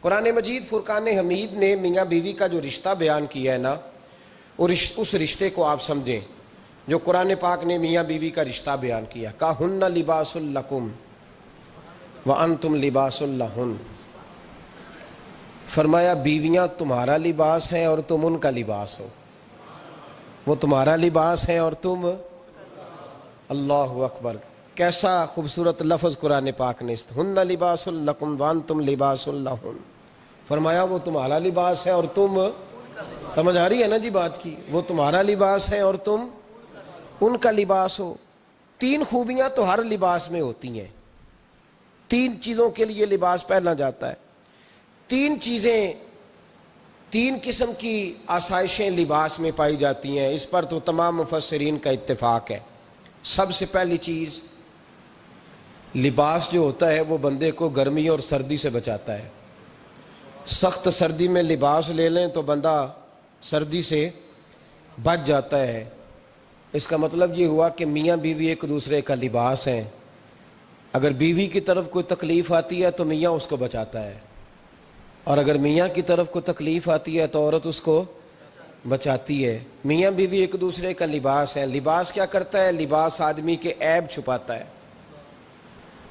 قرآن مجید فرقان حمید نے میاں بیوی کا جو رشتہ بیان کیا ہے نا، اس رشتے کو آپ سمجھیں جو قرآن پاک نے میاں بیوی کا رشتہ بیان کیا۔ کہن لباس لکم وانتم لباس لہن، فرمایا بیویاں تمہارا لباس ہیں اور تم ان کا لباس ہو۔ وہ تمہارا لباس ہے اور تم، اللہ اکبر، کیسا خوبصورت لفظ قرآن پاک نے، ہن لباس لکم وانتم لباس لہن، فرمایا وہ تمہارا لباس ہے اور تم، سمجھ آ رہی ہے نا جی بات کی، وہ تمہارا لباس ہے اور تم ان کا لباس ہو۔ تین خوبیاں تو ہر لباس میں ہوتی ہیں، تین چیزوں کے لیے لباس پہنا جاتا ہے۔ تین چیزیں، تین قسم کی آسائشیں لباس میں پائی جاتی ہیں، اس پر تو تمام مفسرین کا اتفاق ہے۔ سب سے پہلی چیز، لباس جو ہوتا ہے وہ بندے کو گرمی اور سردی سے بچاتا ہے۔ سخت سردی میں لباس لے لیں تو بندہ سردی سے بچ جاتا ہے۔ اس کا مطلب یہ ہوا کہ میاں بیوی ایک دوسرے کا لباس ہیں۔ اگر بیوی کی طرف کوئی تکلیف آتی ہے تو میاں اس کو بچاتا ہے، اور اگر میاں کی طرف کوئی تکلیف آتی ہے تو عورت اس کو بچاتی ہے۔ میاں بیوی ایک دوسرے کا لباس ہے۔ لباس کیا کرتا ہے؟ لباس آدمی کے عیب چھپاتا ہے،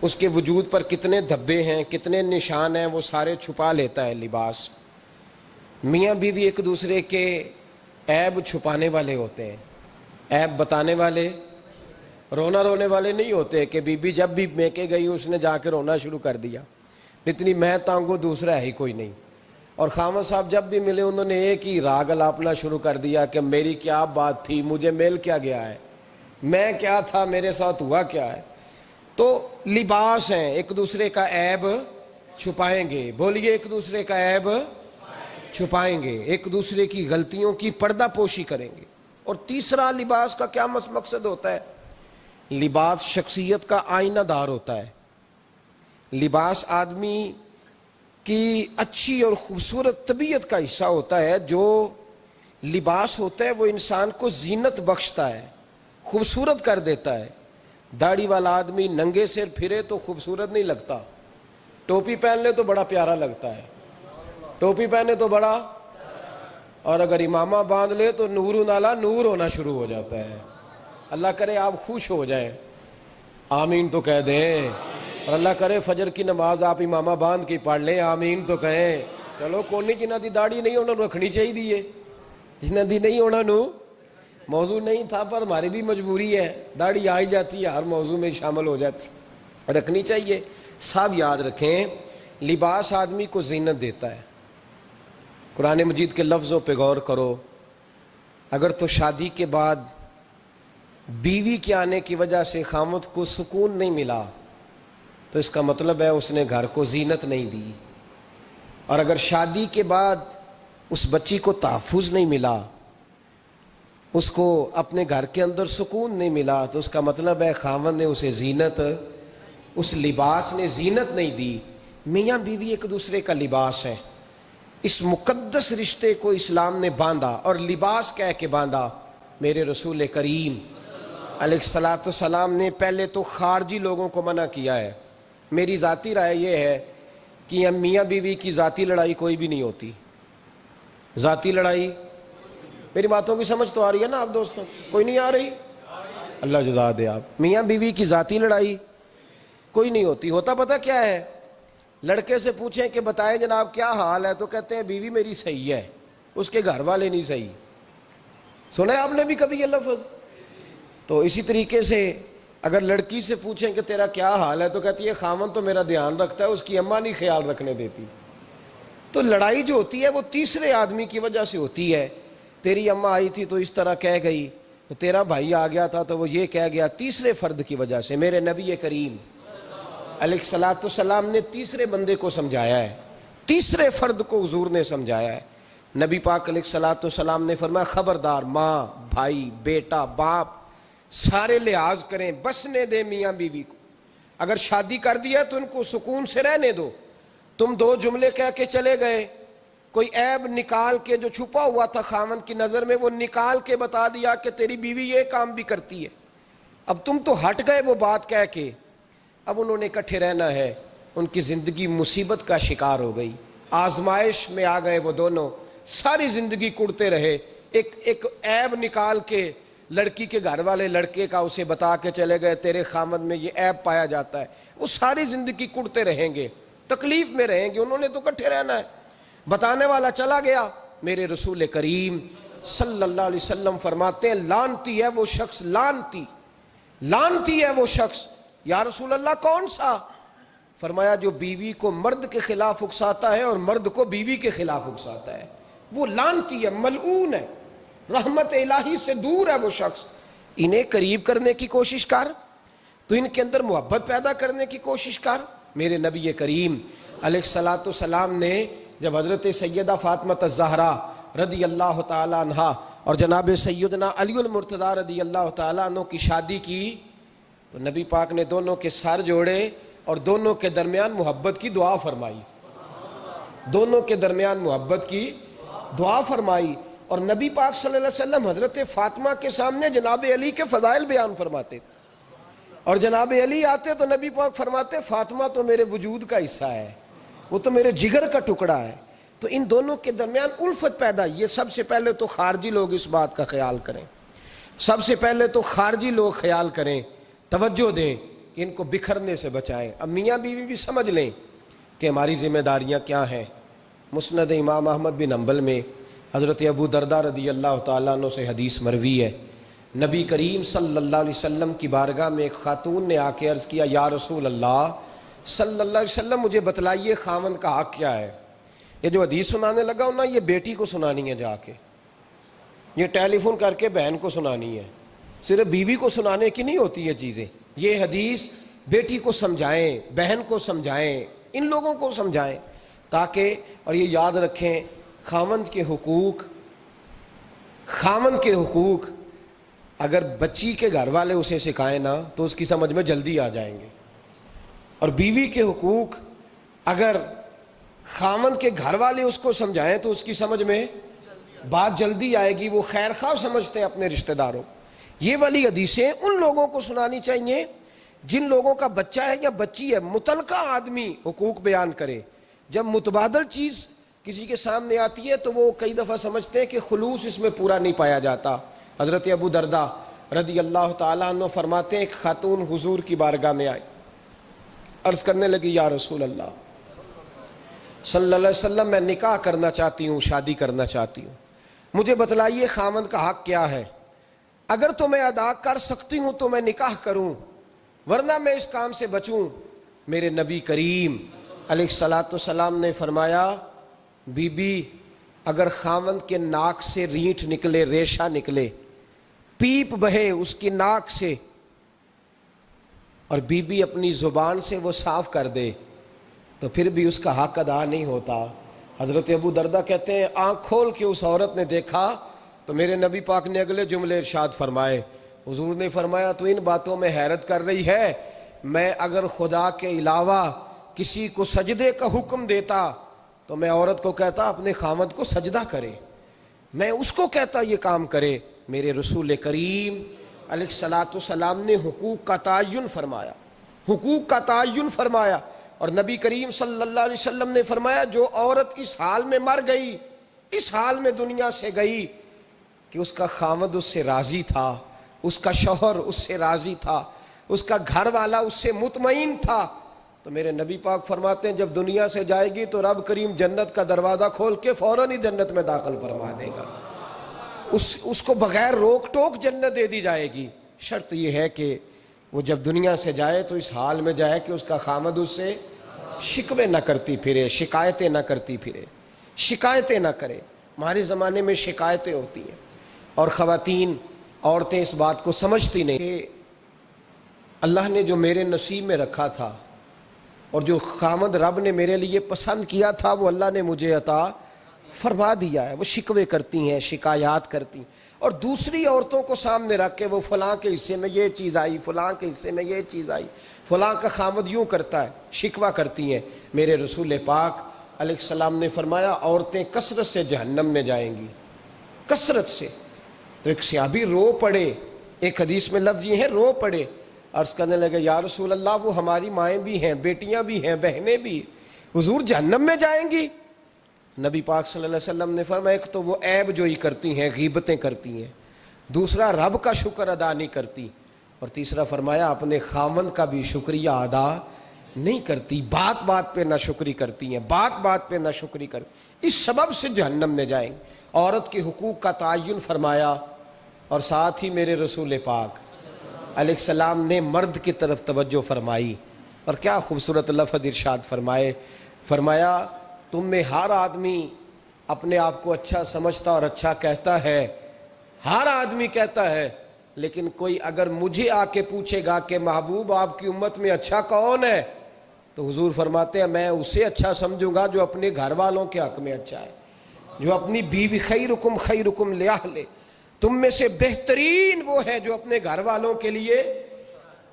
اس کے وجود پر کتنے دھبے ہیں، کتنے نشان ہیں، وہ سارے چھپا لیتا ہے لباس۔ میاں بیوی ایک دوسرے کے عیب چھپانے والے ہوتے ہیں، عیب بتانے والے، رونا رونے والے نہیں ہوتے کہ بی بی جب بھی میکے گئی اس نے جا کے رونا شروع کر دیا، اتنی میں تانگو دوسرا ہے ہی کوئی نہیں۔ اور خامد صاحب جب بھی ملے انہوں نے ایک ہی راگ الاپنا شروع کر دیا کہ میری کیا بات تھی، مجھے مل کیا گیا ہے، میں کیا تھا، میرے ساتھ ہوا کیا ہے۔ تو لباس ہیں، ایک دوسرے کا عیب چھپائیں گے، بولیے ایک دوسرے کا عیب چھپائیں گے، ایک دوسرے کی غلطیوں کی پردہ پوشی کریں گے۔ اور تیسرا، لباس کا کیا مقصد ہوتا ہے؟ لباس شخصیت کا آئینہ دار ہوتا ہے۔ لباس آدمی کی اچھی اور خوبصورت طبیعت کا حصہ ہوتا ہے۔ جو لباس ہوتا ہے وہ انسان کو زینت بخشتا ہے، خوبصورت کر دیتا ہے۔ داڑھی والا آدمی ننگے سر پھرے تو خوبصورت نہیں لگتا، ٹوپی پہن لے تو بڑا پیارا لگتا ہے، ٹوپی پہنے تو بڑا، اور اگر امامہ باندھ لے تو نور نالا نور ہونا شروع ہو جاتا ہے۔ اللہ کرے آپ خوش ہو جائیں، آمین تو کہہ دیں، اور اللہ کرے فجر کی نماز آپ امامہ باندھ کے پڑھ لیں، آمین تو کہیں۔ چلو کونی جنہ دی داڑھی نہیں انہوں نے رکھنی چاہیے دیئے، جنہ دی نہیں ہونا نو موضوع نہیں تھا، پر ہماری بھی مجبوری ہے، داڑھی آئی جاتی ہے ہر موضوع میں شامل ہو جاتی، رکھنی چاہیے۔ سب یاد رکھیں، لباس آدمی کو زینت دیتا ہے۔ قرآن مجید کے لفظوں پہ غور کرو، اگر تو شادی کے بعد بیوی کے آنے کی وجہ سے خامد کو سکون نہیں ملا تو اس کا مطلب ہے اس نے گھر کو زینت نہیں دی، اور اگر شادی کے بعد اس بچی کو تحفظ نہیں ملا، اس کو اپنے گھر کے اندر سکون نہیں ملا، تو اس کا مطلب ہے خاوند نے اسے زینت، اس لباس نے زینت نہیں دی۔ میاں بیوی ایک دوسرے کا لباس ہے۔ اس مقدس رشتے کو اسلام نے باندھا، اور لباس کہہ کے باندھا۔ میرے رسول کریم علیہ السلام نے پہلے تو خارجی لوگوں کو منع کیا ہے۔ میری ذاتی رائے یہ ہے کہ میاں بیوی کی ذاتی لڑائی کوئی بھی نہیں ہوتی۔ ذاتی لڑائی، میری باتوں کی سمجھ تو آ رہی ہے نا آپ دوستوں؟ کوئی نہیں آ رہی؟ اللہ جزا دے آپ۔ میاں بیوی کی ذاتی لڑائی کوئی نہیں ہوتی۔ ہوتا پتہ کیا ہے؟ لڑکے سے پوچھیں کہ بتائیں جناب کیا حال ہے، تو کہتے ہیں بیوی میری صحیح ہے، اس کے گھر والے نہیں صحیح۔ سنا ہے آپ نے بھی کبھی یہ لفظ؟ تو اسی طریقے سے اگر لڑکی سے پوچھیں کہ تیرا کیا حال ہے، تو کہتی ہے خاوند تو میرا دھیان رکھتا ہے، اس کی اماں نہیں خیال رکھنے دیتی۔ تو لڑائی جو ہوتی ہے وہ تیسرے آدمی کی وجہ سے ہوتی ہے۔ تیری اماں آئی تھی تو اس طرح کہہ گئی، تو تیرا بھائی آ گیا تھا تو وہ یہ کہہ گیا، تیسرے فرد کی وجہ سے۔ میرے نبی کریم علیہ السلام نے تیسرے بندے کو سمجھایا ہے، تیسرے فرد کو حضور نے سمجھایا ہے۔ نبی پاک علیہ السلام نے فرمایا خبردار، ماں، بھائی، بیٹا، باپ سارے لحاظ کریں، بسنے دیں میاں بیوی کو۔ اگر شادی کر دیا تو ان کو سکون سے رہنے دو۔ تم دو جملے کہہ کے چلے گئے، کوئی عیب نکال کے جو چھپا ہوا تھا خاوند کی نظر میں وہ نکال کے بتا دیا کہ تیری بیوی یہ کام بھی کرتی ہے، اب تم تو ہٹ گئے وہ بات کہہ کے، اب انہوں نے اکٹھے رہنا ہے، ان کی زندگی مصیبت کا شکار ہو گئی۔ آزمائش میں آ گئے وہ دونوں، ساری زندگی کڑتے رہے، ایک عیب نکال کے لڑکی کے گھر والے لڑکے کا اسے بتا کے چلے گئے تیرے خامد میں یہ عیب پایا جاتا ہے، وہ ساری زندگی کڑتے رہیں گے، تکلیف میں رہیں گے، انہوں نے تو اکٹھے رہنا ہے۔ بتانے والا چلا گیا، میرے رسول کریم صلی اللہ علیہ وسلم فرماتے ہیں لعنتی ہے وہ شخص، لعنتی ہے وہ شخص۔ یا رسول اللہ کون سا؟ فرمایا جو بیوی کو مرد کے خلاف اکساتا ہے اور مرد کو بیوی کے خلاف اکساتا ہے، وہ لعنتی ہے، ملعون ہے، رحمت الہی سے دور ہے وہ شخص۔ انہیں قریب کرنے کی کوشش کر، تو ان کے اندر محبت پیدا کرنے کی کوشش کر۔ میرے نبی کریم علیہ الصلاۃ والسلام نے جب حضرت سیدہ فاطمہ الزہرا رضی اللہ تعالیٰ عنہا اور جناب سیدنا علی المرتضیٰ رضی اللہ تعالیٰ عنہ کی شادی کی تو نبی پاک نے دونوں کے سر جوڑے اور دونوں کے درمیان محبت کی دعا فرمائی، دونوں کے درمیان محبت کی دعا فرمائی۔ اور نبی پاک صلی اللہ علیہ وسلم حضرت فاطمہ کے سامنے جناب علی کے فضائل بیان فرماتے، اور جناب علی آتے تو نبی پاک فرماتے فاطمہ تو میرے وجود کا حصہ ہے، وہ تو میرے جگر کا ٹکڑا ہے۔ تو ان دونوں کے درمیان الفت پیدا، یہ سب سے پہلے تو خارجی لوگ اس بات کا خیال کریں، سب سے پہلے تو خارجی لوگ خیال کریں، توجہ دیں کہ ان کو بکھرنے سے بچائیں۔ اب میاں بیوی بھی سمجھ لیں کہ ہماری ذمہ داریاں کیا ہیں۔ مسند امام احمد بن حنبل میں حضرت ابو درداء رضی اللہ تعالیٰ عنہ سے حدیث مروی ہے، نبی کریم صلی اللہ علیہ وسلم کی بارگاہ میں ایک خاتون نے آ کے عرض کیا یا رسول اللہ صلی اللہ علیہ وسلم مجھے بتلائیے خاوند کا حق کیا ہے۔ یہ جو حدیث سنانے لگا ہوں نا، یہ بیٹی کو سنانی ہے، جا کے یہ ٹیلی فون کر کے بہن کو سنانی ہے، صرف بیوی کو سنانے کی نہیں ہوتی یہ چیزیں۔ یہ حدیث بیٹی کو سمجھائیں، بہن کو سمجھائیں، ان لوگوں کو سمجھائیں تاکہ، اور یہ یاد رکھیں خاوند کے حقوق اگر بچی کے گھر والے اسے سکھائیں نا تو اس کی سمجھ میں جلدی آ جائیں گے، اور بیوی کے حقوق اگر خاوند کے گھر والے اس کو سمجھائیں تو اس کی سمجھ میں بات جلدی آئے گی، وہ خیر خواہ سمجھتے ہیں اپنے رشتہ داروں۔ یہ والی حدیثیں ان لوگوں کو سنانی چاہیے جن لوگوں کا بچہ ہے یا بچی ہے، متعلقہ آدمی حقوق بیان کرے۔ جب متبادل چیز کسی کے سامنے آتی ہے تو وہ کئی دفعہ سمجھتے ہیں کہ خلوص اس میں پورا نہیں پایا جاتا۔ حضرت ابو درداء رضی اللہ تعالیٰ عنہ فرماتے ہیں ایک خاتون حضور کی بارگاہ میں آئی، عرض کرنے لگی یا رسول اللہ صلی اللہ علیہ وسلم میں نکاح کرنا چاہتی ہوں، شادی کرنا چاہتی ہوں، مجھے بتلائیے خاوند کا حق کیا ہے، اگر تو میں ادا کر سکتی ہوں تو میں نکاح کروں ورنہ میں اس کام سے بچوں۔ میرے نبی کریم علیہ الصلاۃ والسلام نے فرمایا بی بی اگر خاوند کے ناک سے رینٹ نکلے، ریشہ نکلے، پیپ بہے اس کی ناک سے، اور بی بی اپنی زبان سے وہ صاف کر دے تو پھر بھی اس کا حق ادا نہیں ہوتا۔ حضرت ابو درداء کہتے ہیں آنکھ کھول کے اس عورت نے دیکھا تو میرے نبی پاک نے اگلے جملے ارشاد فرمائے، حضور نے فرمایا تو ان باتوں میں حیرت کر رہی ہے، میں اگر خدا کے علاوہ کسی کو سجدے کا حکم دیتا تو میں عورت کو کہتا اپنے خاوند کو سجدہ کرے، میں اس کو کہتا یہ کام کرے۔ میرے رسول کریم علیہ الصلاۃ والسلام نے حقوق کا تعین فرمایا، حقوق کا تعین فرمایا، اور نبی کریم صلی اللہ علیہ وسلم نے فرمایا جو عورت اس حال میں مر گئی، اس حال میں دنیا سے گئی کہ اس کا خاوند اس سے راضی تھا، اس کا شوہر اس سے راضی تھا، اس کا گھر والا اس سے مطمئن تھا، تو میرے نبی پاک فرماتے ہیں جب دنیا سے جائے گی تو رب کریم جنت کا دروازہ کھول کے فوراً ہی جنت میں داخل فرما دے گا، اس کو بغیر روک ٹوک جنت دے دی جائے گی۔ شرط یہ ہے کہ وہ جب دنیا سے جائے تو اس حال میں جائے کہ اس کا خاوند اس سے شکوے نہ کرتی پھرے، شکایتیں نہ کرتی پھرے، شکایتیں نہ کرے۔ ہمارے زمانے میں شکایتیں ہوتی ہیں اور خواتین، عورتیں اس بات کو سمجھتی نہیں کہ اللہ نے جو میرے نصیب میں رکھا تھا اور جو خاوند رب نے میرے لیے پسند کیا تھا وہ اللہ نے مجھے عطا فرما دیا ہے۔ وہ شکوے کرتی ہیں، شکایات کرتی ہیں، اور دوسری عورتوں کو سامنے رکھ کے وہ فلاں کے حصے میں یہ چیز آئی، فلاں کے حصے میں یہ چیز آئی، فلاں کا خاوند یوں کرتا ہے، شکوہ کرتی ہیں۔ میرے رسول پاک علیہ السلام نے فرمایا عورتیں کثرت سے جہنم میں جائیں گی، کثرت سے۔ تو ایک صحابی رو پڑے، ایک حدیث میں لفظ یہ ہے رو پڑے، عرض کرنے لگے یا رسول اللہ وہ ہماری مائیں بھی ہیں، بیٹیاں بھی ہیں، بہنیں بھی، حضور جہنم میں جائیں گی؟ نبی پاک صلی اللہ علیہ وسلم نے فرمایا ایک تو وہ عیب جوئی کرتی ہیں، غیبتیں کرتی ہیں، دوسرا رب کا شکر ادا نہیں کرتی، اور تیسرا فرمایا اپنے خاوند کا بھی شکریہ ادا نہیں کرتی، بات بات پہ ناشکری کرتی ہیں، بات بات پہ ناشکری کرتی، اس سبب سے جہنم میں جائیں گے۔ عورت کے حقوق کا تعین فرمایا، اور ساتھ ہی میرے رسول پاک علیہ السلام نے مرد کی طرف توجہ فرمائی، اور کیا خوبصورت لفظ ارشاد فرمایا تم میں ہر آدمی اپنے آپ کو اچھا سمجھتا اور اچھا کہتا ہے، ہر آدمی کہتا ہے، لیکن کوئی اگر مجھے آ کے پوچھے گا کہ محبوب آپ کی امت میں اچھا کون ہے، تو حضور فرماتے ہیں میں اسے اچھا سمجھوں گا جو اپنے گھر والوں کے حق میں اچھا ہے، جو اپنی بیوی خیرکم لأہلہ، تم میں سے بہترین وہ ہے جو اپنے گھر والوں کے لیے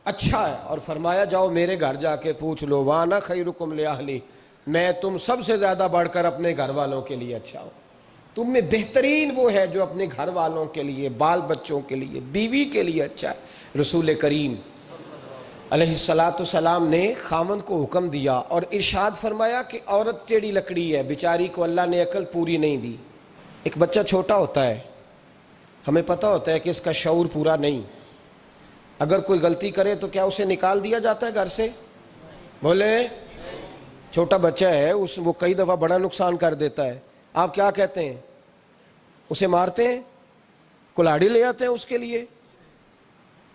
اچھا ہے، اور فرمایا جاؤ میرے گھر جا کے پوچھ لو وانا خیرکم لأہلی، میں تم سب سے زیادہ بڑھ کر اپنے گھر والوں کے لیے اچھا ہوں، تم میں بہترین وہ ہے جو اپنے گھر والوں کے لیے، بال بچوں کے لیے، بیوی کے لیے اچھا ہے۔ رسول کریم علیہ السلام نے خاوند کو حکم دیا اور ارشاد فرمایا کہ عورت ٹیڑھی لکڑی ہے، بیچاری کو اللہ نے عقل پوری نہیں دی۔ ایک بچہ چھوٹا ہوتا ہے، ہمیں پتہ ہوتا ہے کہ اس کا شعور پورا نہیں، اگر کوئی غلطی کرے تو کیا اسے نکال دیا جاتا ہے گھر سے؟ بولے، چھوٹا بچہ ہے، وہ کئی دفعہ بڑا نقصان کر دیتا ہے، آپ کیا کہتے ہیں؟ اسے مارتے ہیں، کلاڑی لے آتے ہیں اس کے لیے؟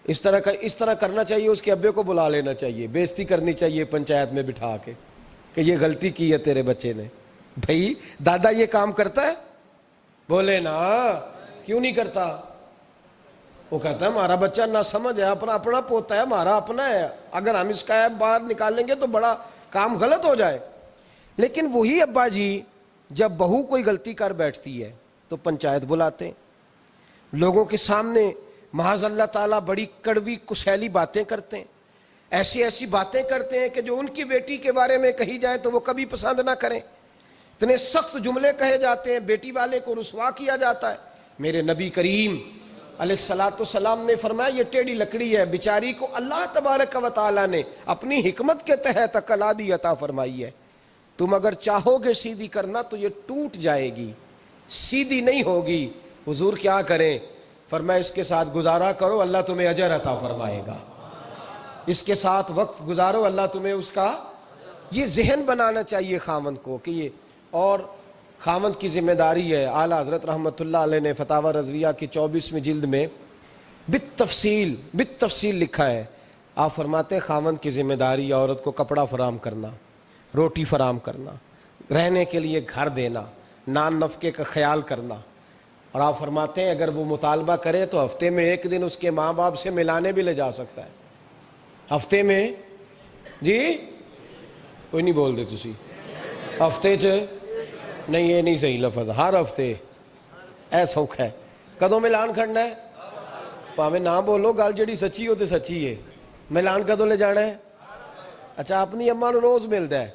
اس طرح کرنا چاہیے، اس کے ابے کو بلا لینا چاہیے، بے عزتی کرنی چاہیے پنچایت میں بٹھا کے کہ یہ غلطی کی ہے تیرے بچے نے۔ بھائی دادا یہ کام کرتا ہے؟ بولے نا، کیوں نہیں کرتا؟ وہ کہتا ہے ہمارا بچہ نہ سمجھ ہے، اپنا پوتا ہے، ہمارا اپنا ہے، اگر ہم اس کا باہر نکالیں گے تو بڑا کام غلط ہو جائے۔ لیکن وہی ابا جی جب بہو کوئی غلطی کر بیٹھتی ہے تو پنچایت بلاتے ہیں، لوگوں کے سامنے معاذ اللہ تعالیٰ بڑی کڑوی کسیلی باتیں کرتے ہیں، ایسی باتیں کرتے ہیں کہ جو ان کی بیٹی کے بارے میں کہی جائے تو وہ کبھی پسند نہ کریں، اتنے سخت جملے کہے جاتے ہیں، بیٹی والے کو رسوا کیا جاتا ہے۔ میرے نبی کریم علیہ السلام نے فرمایا یہ ٹیڑھی لکڑی ہے، بیچاری کو اللہ تبارک و تعالیٰ نے اپنی حکمت کے تحت عقل عادی عطا فرمائی ہے، تم اگر چاہو گے سیدھی کرنا تو یہ ٹوٹ جائے گی، سیدھی نہیں ہوگی۔ حضور کیا کریں؟ فرمایا اس کے ساتھ گزارا کرو، اللہ تمہیں اجر عطا فرمائے گا، اس کے ساتھ وقت گزارو، اللہ تمہیں اس کا، یہ ذہن بنانا چاہیے خاوند کو کہ یہ، اور خاوند کی ذمہ داری ہے۔ اعلیٰ حضرت رحمۃ اللہ علیہ نے فتاوی رضویہ کی 24ویں جلد میں بالتفصیل لکھا ہے، آپ فرماتے ہیں خاوند کی ذمہ داری ہے عورت کو کپڑا فراہم کرنا، روٹی فراہم کرنا، رہنے کے لیے گھر دینا، نان نفقے کا خیال کرنا، اور آپ فرماتے ہیں اگر وہ مطالبہ کرے تو ہفتے میں ایک دن اس کے ماں باپ سے ملانے بھی لے جا سکتا ہے، ہفتے میں، جی کوئی نہیں بول دے تسی، ہفتے نہیں، یہ نہیں صحیح لفظ، ہر ہفتے اے سوکھ ہے، کدوں ملان کھڑنا ہے؟ پاویں نہ بولو، گل جڑی سچی ہو تے سچی ہے، ملان کدوں لے جانا ہے؟ اچھا اپنی اماں نو روز ملدا ہے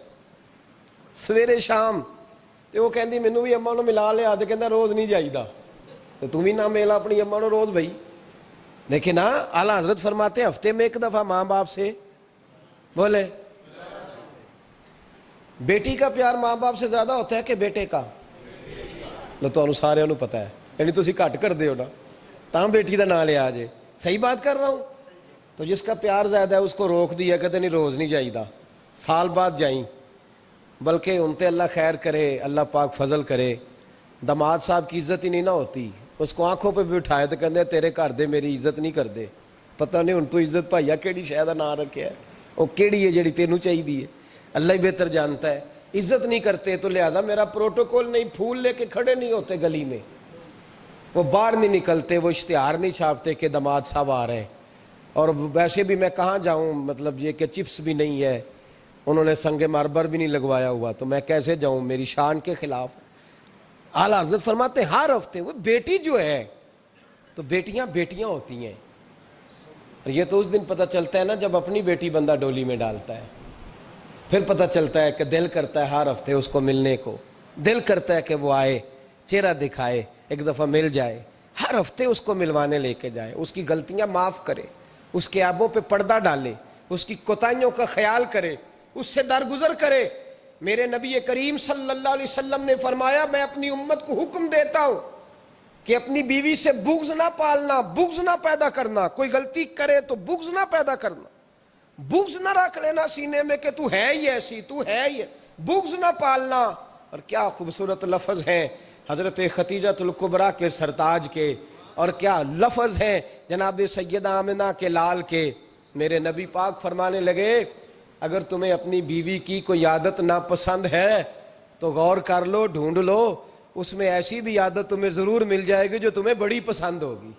سویرے شام، تے وہ کہندی مینوں بھی اماں نو ملا لیا، تے کہندا روز نہیں جائیدا، تو تم ہی نہ ملا اپنی اماں نو روز بھائی۔ لیکن اعلیٰ حضرت فرماتے ہیں ہفتے میں ایک دفعہ ماں باپ سے، بولے، بیٹی کا پیار ماں باپ سے زیادہ ہوتا ہے کہ بیٹے کا؟ لو تو سارے نو پتا ہے، یعنی تسی گھٹ کر دے ہو نا، تاں بیٹی دا نام لیا جے، صحیح بات کر رہا ہوں؟ تو جس کا پیار زیادہ ہے اس کو روک دیا، کہتے نہیں روز نہیں جائیدا، سال بعد جائیں، بلکہ ان تے اللہ خیر کرے، اللہ پاک فضل کرے، داماد صاحب کی عزت ہی نہیں نہ ہوتی، اس کو آنکھوں پہ بھی اٹھائے تو کہتے تیرے گھر دے میری عزت نہیں کر دے، پتہ نہیں ان تو عزت بھائیا کیڑی شاید نہ رکھیا ہے، وہ کیڑی ہے جڑی تینوں چاہیے ہے، اللہ ہی بہتر جانتا ہے، عزت نہیں کرتے تو لہذا میرا پروٹوکول نہیں، پھول لے کے کھڑے نہیں ہوتے گلی میں، وہ باہر نہیں نکلتے، وہ اشتہار نہیں چھاپتے کہ داماد صاحب آ رہے ہیں، اور ویسے بھی میں کہاں جاؤں، مطلب یہ کہ چپس بھی نہیں ہے، انہوں نے سنگ مرمر بھی نہیں لگوایا ہوا، تو میں کیسے جاؤں، میری شان کے خلاف۔ اعلیٰ حضرت فرماتے ہیں ہر ہفتے وہ بیٹی جو ہے، تو بیٹیاں بیٹیاں ہوتی ہیں، اور یہ تو اس دن پتہ چلتا ہے نا جب اپنی بیٹی بندہ ڈولی میں ڈالتا ہے، پھر پتہ چلتا ہے کہ دل کرتا ہے ہر ہفتے اس کو ملنے کو، دل کرتا ہے کہ وہ آئے، چہرہ دکھائے، ایک دفعہ مل جائے، ہر ہفتے اس کو ملوانے لے کے جائے، اس کی غلطیاں معاف کرے، اس کے عیبوں پہ پردہ ڈالے، اس کی کوتاہیوں کا خیال کرے، اس سے درگزر کرے، میرے نبی کریم صلی اللہ علیہ وسلم نے فرمایا میں اپنی امت کو حکم دیتا ہوں کہ اپنی بیوی سے بغض نہ پالنا، بغض نہ پیدا کرنا، کوئی غلطی کرے تو بغض نہ پیدا کرنا، بغض نہ رکھ لینا سینے میں کہ تو ہے ہی ایسی، تو ہے ہی، بغض نہ پالنا۔ اور کیا خوبصورت لفظ ہیں حضرت خدیجہ الکبریٰ کے سرتاج کے، اور کیا لفظ ہیں جناب سیدہ آمنہ کے لال کے۔ میرے نبی پاک فرمانے لگے اگر تمہیں اپنی بیوی کی کوئی عادت ناپسند ہے تو غور کر لو، ڈھونڈ لو، اس میں ایسی بھی عادت تمہیں ضرور مل جائے گی جو تمہیں بڑی پسند ہوگی۔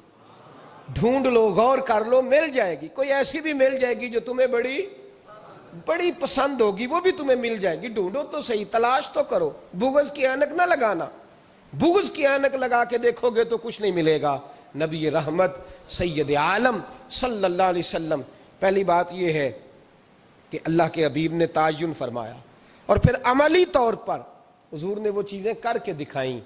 ڈھونڈ لو، غور کر لو، مل جائے گی، کوئی ایسی بھی مل جائے گی جو تمہیں بڑی پسند ہوگی، وہ بھی تمہیں مل جائے گی۔ ڈھونڈو تو صحیح، تلاش تو کرو، بغض کی اینک نہ لگانا، بغض کی اینک لگا کے دیکھو گے تو کچھ نہیں ملے گا۔ نبی رحمت سید عالم صلی اللہ علیہ وسلم، پہلی بات یہ ہے کہ اللہ کے حبیب نے تعین فرمایا، اور پھر عملی طور پر حضور نے وہ چیزیں کر کے دکھائیں